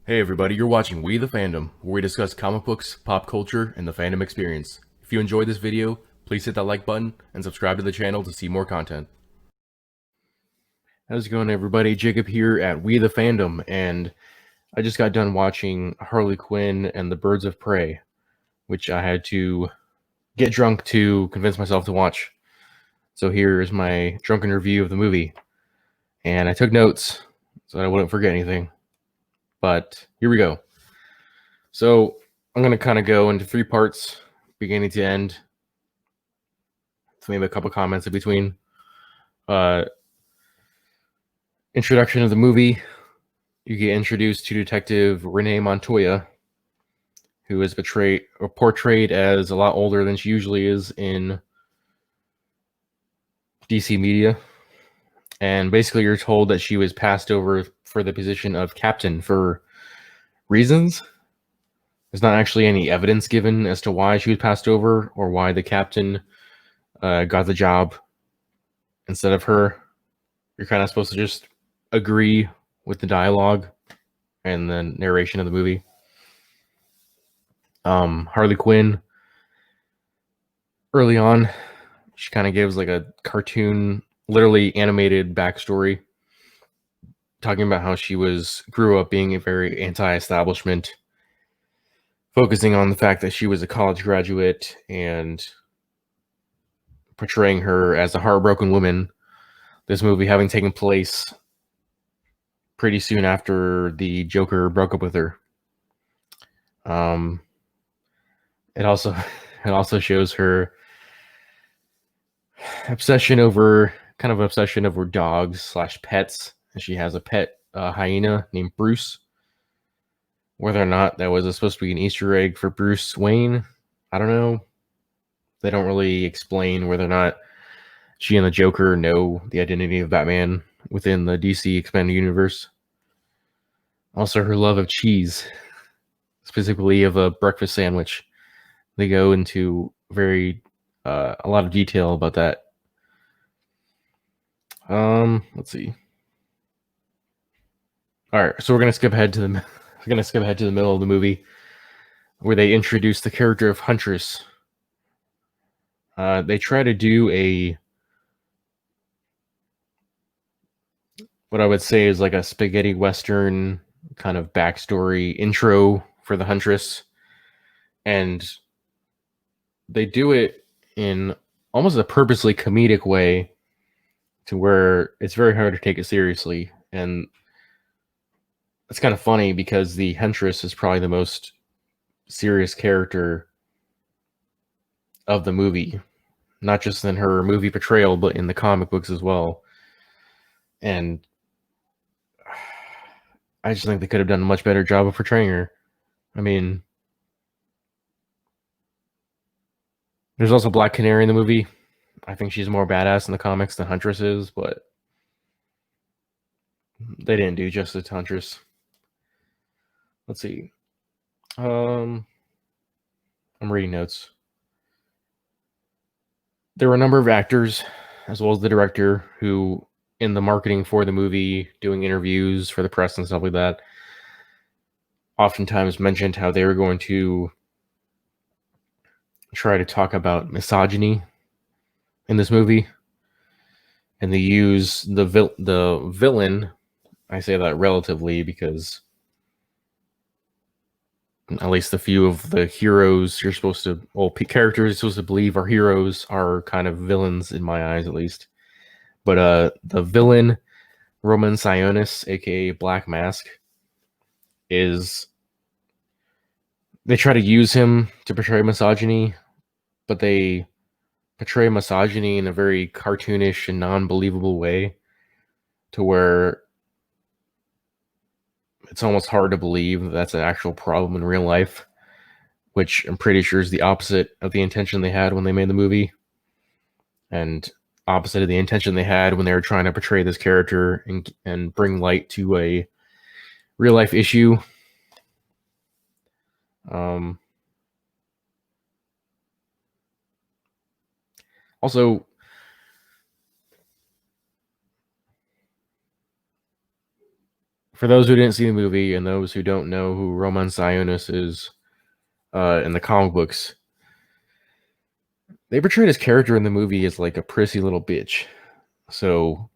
Hey everybody, you're watching We the Fandom, where we discuss comic books, pop culture, and the fandom experience. If you enjoyed this video, please hit that like button and subscribe to the channel to see more content. How's it going, everybody? Jacob here at We the Fandom, and I just got done watching Harley Quinn and the Birds of Prey, which I had to get drunk to convince myself to watch. So here is my drunken review of the movie, and I took notes so that I wouldn't forget anything. But here we go. So I'm going to kind of go into three parts, beginning to end. So maybe a couple comments in between. Introduction of the movie. You get introduced to Detective Renee Montoya, who is portrayed as a lot older than she usually is in DC media. And basically, you're told that she was passed over for the position of captain for reasons. There's not actually any evidence given as to why she was passed over or why the captain got the job instead of her. You're kind of supposed to just agree with the dialogue and the narration of the movie. Harley Quinn, early on, she kind of gives like a cartoon, literally animated backstory, talking about how she grew up being a very anti-establishment, focusing on the fact that she was a college graduate and portraying her as a heartbroken woman. This movie having taken place pretty soon after the Joker broke up with her. It also it also shows her obsession over dogs slash pets. And she has a pet hyena named Bruce. Whether or not that was supposed to be an Easter egg for Bruce Wayne, I don't know. They don't really explain whether or not she and the Joker know the identity of Batman within the DC expanded universe. Also, her love of cheese, specifically of a breakfast sandwich. They go into a lot of detail about that. Let's see. All right, so we're gonna skip ahead to the middle of the movie, where they introduce the character of Huntress. They try to do what I would say is like a spaghetti western kind of backstory intro for the Huntress, and they do it in almost a purposely comedic way, to where it's very hard to take it seriously. And it's kind of funny because the Huntress is probably the most serious character of the movie, not just in her movie portrayal, but in the comic books as well. And I just think they could have done a much better job of portraying her. I mean, there's also Black Canary in the movie. I think she's more badass in the comics than Huntress is, but they didn't do justice to Huntress. Let's see. I'm reading notes. There were a number of actors, as well as the director, who, in the marketing for the movie, doing interviews for the press and stuff like that, oftentimes mentioned how they were going to try to talk about misogyny in this movie, and they use the villain. I say that relatively because at least a few of the heroes characters you're supposed to believe are heroes are kind of villains in my eyes, at least. But the villain, Roman Sionis, aka Black Mask, they try to use him to portray misogyny, but they portray misogyny in a very cartoonish and non-believable way, to where it's almost hard to believe that's an actual problem in real life, which I'm pretty sure is the opposite of the intention they had when they made the movie, and opposite of the intention they had when they were trying to portray this character and bring light to a real life issue. Also, for those who didn't see the movie and those who don't know who Roman Sionis is in the comic books, they portrayed his character in the movie as like a prissy little bitch. So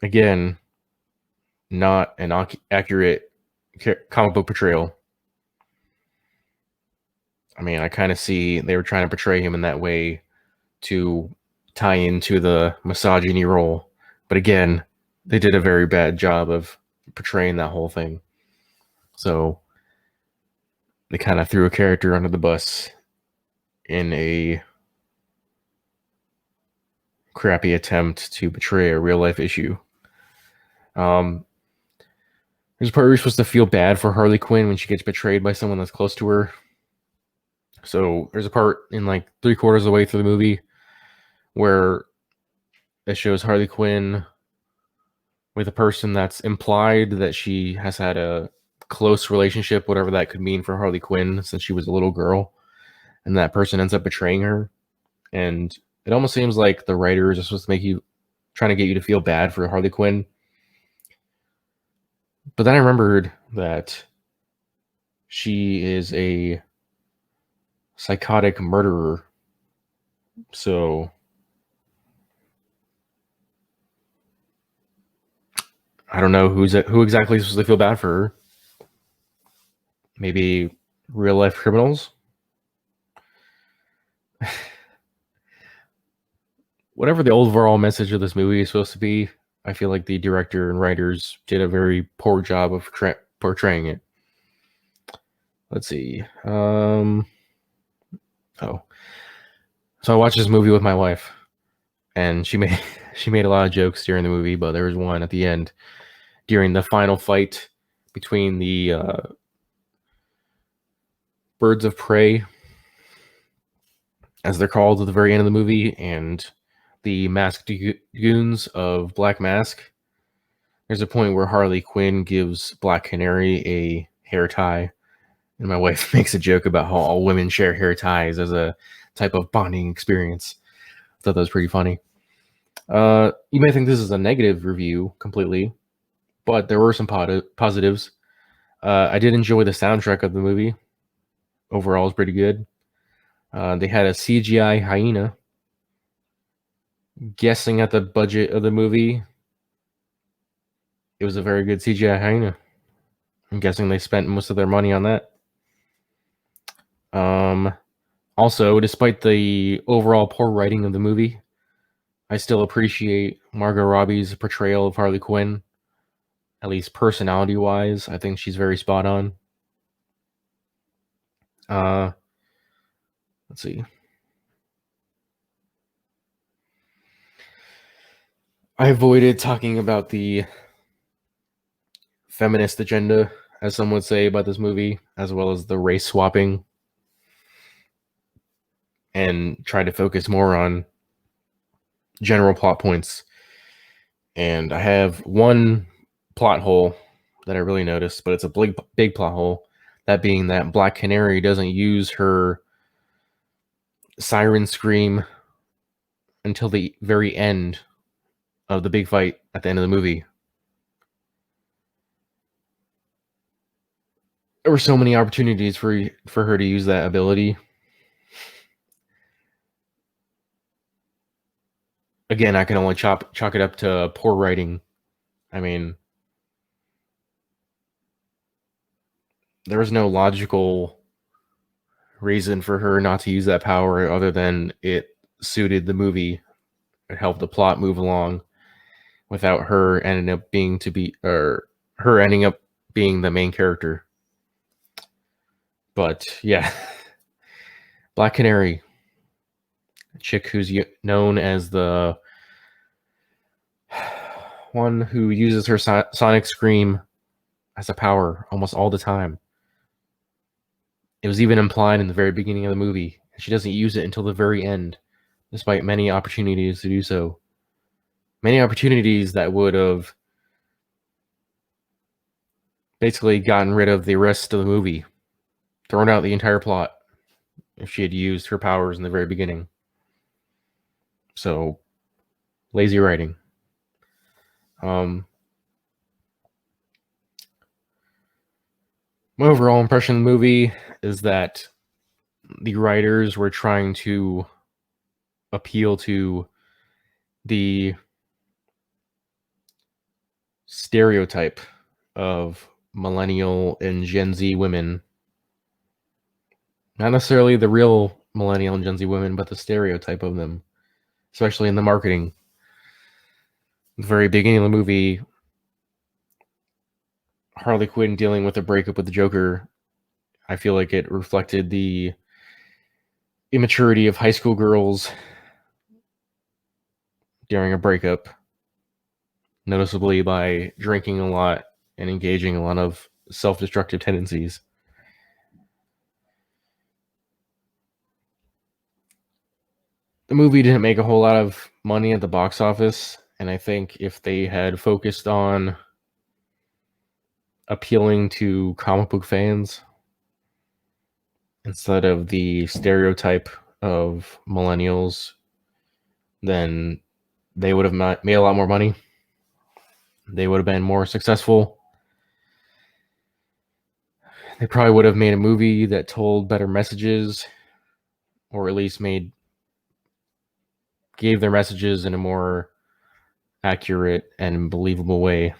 again, not an accurate comic book portrayal. I mean, I kind of see they were trying to portray him in that way to tie into the misogyny role. But again, they did a very bad job of portraying that whole thing. So they kind of threw a character under the bus in a crappy attempt to portray a real life issue. There's a part where you're supposed to feel bad for Harley Quinn when she gets betrayed by someone that's close to her. So there's a part in like 3/4 of the way through the movie where it shows Harley Quinn with a person that's implied that she has had a close relationship, whatever that could mean for Harley Quinn since she was a little girl, and that person ends up betraying her. And it almost seems like the writers are supposed to make you, trying to get you to feel bad for Harley Quinn. But then I remembered that she is a psychotic murderer. So I don't know who exactly is supposed to feel bad for her. Maybe real life criminals? Whatever the overall message of this movie is supposed to be, I feel like the director and writers did a very poor job of portraying it. Let's see. So I watched this movie with my wife, and she made a lot of jokes during the movie, but there was one at the end during the final fight between the birds of prey, as they're called at the very end of the movie, and the masked goons of Black Mask. There's a point where Harley Quinn gives Black Canary a hair tie, and my wife makes a joke about how all women share hair ties as a type of bonding experience. I thought that was pretty funny. You may think this is a negative review completely, but there were some positives. I did enjoy the soundtrack of the movie. Overall, it's pretty good. They had a CGI hyena. Guessing at the budget of the movie, it was a very good CGI hyena. I'm guessing they spent most of their money on that. Also, despite the overall poor writing of the movie, I still appreciate Margot Robbie's portrayal of Harley Quinn. At least personality-wise, I think she's very spot on. Let's see. I avoided talking about the feminist agenda, as some would say, about this movie, as well as the race swapping, and tried to focus more on general plot points. And I have one plot hole that I really noticed, but it's a big plot hole. That being that Black Canary doesn't use her siren scream until the very end of the big fight at the end of the movie. There were so many opportunities for her to use that ability. Again, I can only chalk it up to poor writing. I mean, there was no logical reason for her not to use that power other than it suited the movie. It helped the plot move along without her ending up being the main character. But yeah, Black Canary, a chick who's known as the one who uses her sonic scream as a power almost all the time. It was even implied in the very beginning of the movie. She doesn't use it until the very end, despite many opportunities to do so. Many opportunities that would have basically gotten rid of the rest of the movie, thrown out the entire plot, if she had used her powers in the very beginning. So, lazy writing. My overall impression of the movie is that the writers were trying to appeal to the stereotype of millennial and Gen Z women. Not necessarily the real millennial and Gen Z women, but the stereotype of them, especially in the marketing. The very beginning of the movie, Harley Quinn dealing with a breakup with the Joker, I feel like it reflected the immaturity of high school girls during a breakup, noticeably by drinking a lot and engaging a lot of self-destructive tendencies. The movie didn't make a whole lot of money at the box office, and I think if they had focused on appealing to comic book fans instead of the stereotype of millennials, then they would have made a lot more money. They would have been more successful. They probably would have made a movie that told better messages, or at least gave their messages in a more accurate and believable way.